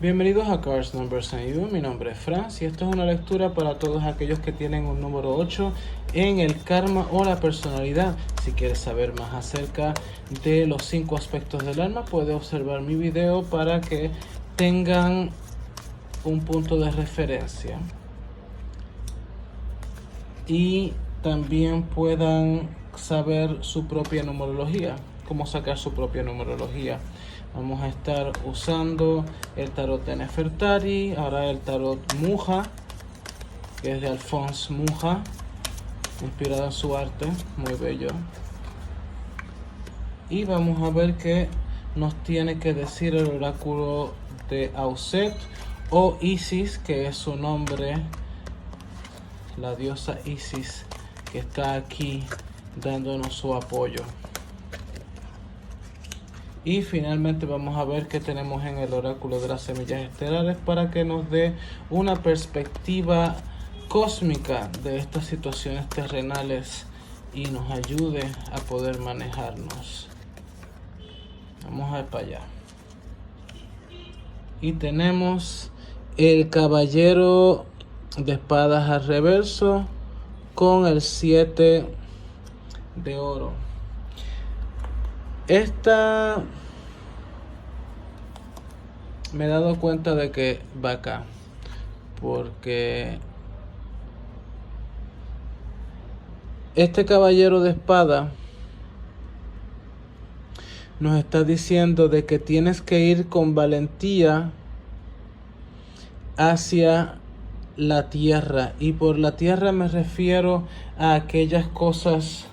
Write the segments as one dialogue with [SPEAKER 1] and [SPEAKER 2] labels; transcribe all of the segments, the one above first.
[SPEAKER 1] Bienvenidos a Cards Numbers and You. Mi nombre es Franz y esto es una lectura para todos aquellos que tienen un número 8 en el karma o la personalidad. Si quieres saber más acerca de los 5 aspectos del alma, puedes observar mi video para que tengan un punto de referencia y también puedan saber su propia numerología, cómo sacar su propia numerología. Vamos a estar usando el tarot de Nefertari, ahora el tarot Muja, que es de Alphonse Mucha, inspirado en su arte, muy bello. Y vamos a ver qué nos tiene que decir el oráculo de Auset o Isis, que es su nombre, la diosa Isis, que está aquí dándonos su apoyo. Y finalmente vamos a ver qué tenemos en el oráculo de las semillas estelares para que nos dé una perspectiva cósmica de estas situaciones terrenales y nos ayude a poder manejarnos. Vamos a ver para allá. Y tenemos el caballero de espadas al reverso con el 7 de oro. Esta me he dado cuenta de que va acá, porque este caballero de espada nos está diciendo de que tienes que ir con valentía hacia la tierra, y por la tierra me refiero a aquellas cosas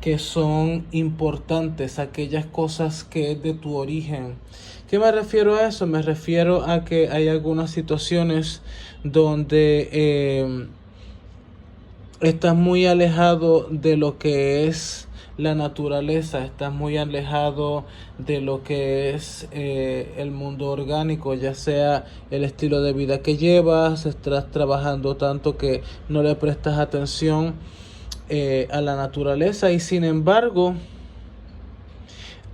[SPEAKER 1] que son importantes, aquellas cosas que es de tu origen. ¿Qué me refiero a eso? Me refiero a que hay algunas situaciones donde estás muy alejado de lo que es la naturaleza, estás muy alejado de lo que es el mundo orgánico, ya sea el estilo de vida que llevas, estás trabajando tanto que no le prestas atención a la naturaleza, y sin embargo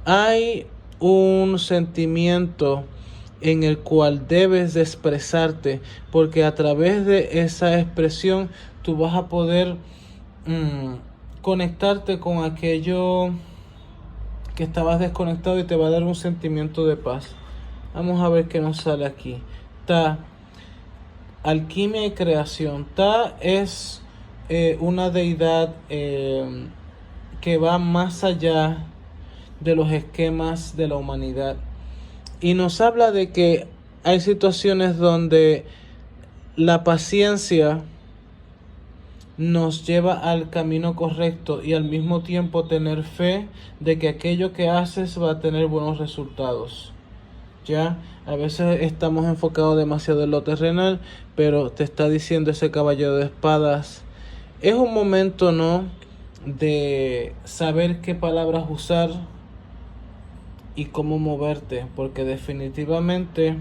[SPEAKER 1] hay un sentimiento en el cual debes de expresarte, porque a través de esa expresión tú vas a poder conectarte con aquello que estabas desconectado y te va a dar un sentimiento de paz. Vamos a ver qué nos sale aquí. Ta, alquimia y creación. Ta es una deidad que va más allá de los esquemas de la humanidad, y nos habla de que hay situaciones donde la paciencia nos lleva al camino correcto y al mismo tiempo tener fe de que aquello que haces va a tener buenos resultados. Ya, a veces estamos enfocados demasiado en lo terrenal, pero te está diciendo ese caballero de espadas, es un momento, ¿no?, de saber qué palabras usar y cómo moverte, porque definitivamente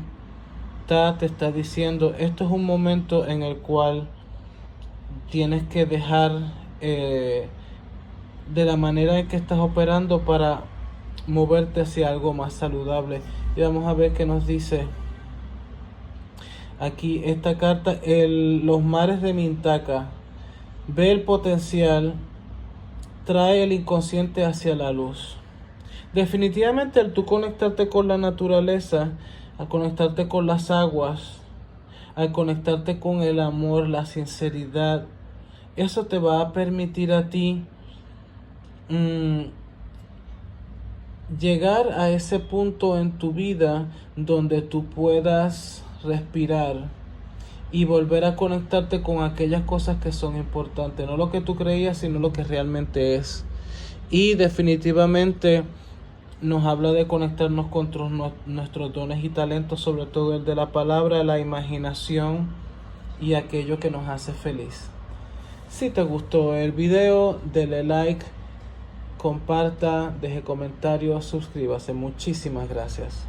[SPEAKER 1] te está diciendo, esto es un momento en el cual tienes que dejar de la manera en que estás operando para moverte hacia algo más saludable. Y vamos a ver qué nos dice aquí esta carta, los mares de Mintaka. Ve el potencial, trae el inconsciente hacia la luz. Definitivamente el tú conectarte con la naturaleza, al conectarte con las aguas, al conectarte con el amor, la sinceridad, eso te va a permitir a ti llegar a ese punto en tu vida donde tú puedas respirar y volver a conectarte con aquellas cosas que son importantes, no lo que tú creías, sino lo que realmente es. Y definitivamente nos habla de conectarnos con nuestros dones y talentos, sobre todo el de la palabra, la imaginación y aquello que nos hace feliz. Si te gustó el video, dale like, comparta, deje comentarios, suscríbase. Muchísimas gracias.